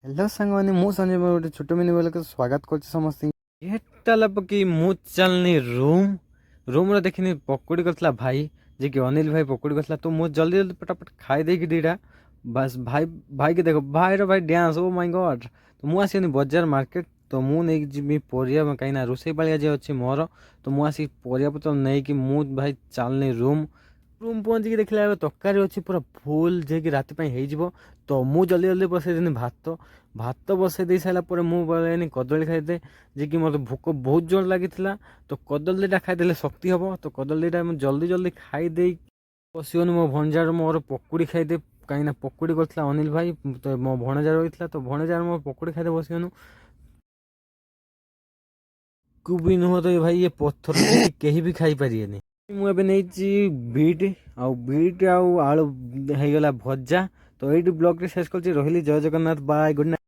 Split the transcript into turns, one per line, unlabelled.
Hello ସାଙ୍ଗମାନେ, ମୁଁ ସଞ୍ଜୟ ଗୋଟେ ଛୋଟ ମିନି ବୋଲକୁ ସ୍ୱାଗତ କରୁଛି ସମସ୍ତଙ୍କୁ। ଏଟା ପକି ମୁଁ ଚାଲନି ରୁମ୍ରେ ଦେଖିନି ପକୁଡ଼ି କରିଥିଲା ଭାଇ, ଯେ କି ଅନିଲ ଭାଇ ପକୁଡ଼ି କରିଥିଲା। ତ ମୁଁ ଜଲ୍ଦି ଜଲ୍ଦି ପଟାପଟ ଖାଇ ଦେଇକି ଦୁଇଟା ବାସ୍ ଭାଇକି ଦେଖ, ଭାଇର ଭାଇ ଡ୍ୟାନ୍ସ, ଓ ମାଇ ଗଡ୍। ତ ମୁଁ ଆସିନି ବଜାର ମାର୍କେଟ, ତ ମୁଁ ନେଇକି ଯିବି ପରିବା, କାହିଁକିନା ରୋଷେଇ ପାଳିଆ ଯେ ଅଛି ମୋର। ତ ମୁଁ ଆସିକି ପରିବାପତ୍ର ନେଇକି ମୁଁ ଭାଇ ଚାଲନି ପହଞ୍ଚିକି ଦେଖିଲା ଏବେ ତରକାରୀ ଅଛି ପୁରା ଫୁଲ୍, ଯିଏକି ରାତି ପାଇଁ ହେଇଯିବ। ତ ମୁଁ ଜଲ୍ଦି ଜଲ୍ଦି ବସେଇଦେନି ଭାତ ବସେଇ ଦେଇ ସାରିଲା ପରେ ମୁଁ କହିନି କଦଳୀ ଖାଇଦେ, ଯିଏକି ମୋତେ ଭୋକ ବହୁତ ଜୋର ଲାଗିଥିଲା। ତ କଦଳୀ ଦୁଇଟା ଖାଇଦେଲେ ଶକ୍ତି ହେବ। ତ କଦଳୀ ଦୁଇଟା ମୁଁ ଜଲ୍ଦି ଜଲ୍ଦି ଖାଇଦେଇ ବସିବନି ମୋ ଭଣଜାର ମୋର ପକୁଡ଼ି ଖାଇଦେ, କାହିଁକିନା ପକୁଡ଼ି କରିଥିଲା ଅନିଲ ଭାଇ। ତ ମୋ ଭଣଜା ରହିଥିଲା, ତ ଭଣଜାର ମୋ ପକୁଡ଼ି ଖାଇଦେ ବସିବନି କୁ ବି ନୁହଁ। ତ ଭାଇ ଏ ପଥର କେହି ବି ଖାଇପାରିବେନି। ମୁଁ ଏବେ ନେଇଛି ବିଟ୍ ଆଉ ଆଳୁ ହେଇଗଲା ଭଜା। ତ ଏଇଠି ବ୍ଲଗ୍ଟି ଶେଷ କରୁଛି। ରହିଲି, ଜୟ ଜଗନ୍ନାଥ, ବାଏ, ଗୁଡ୍ ନାଇଟ୍।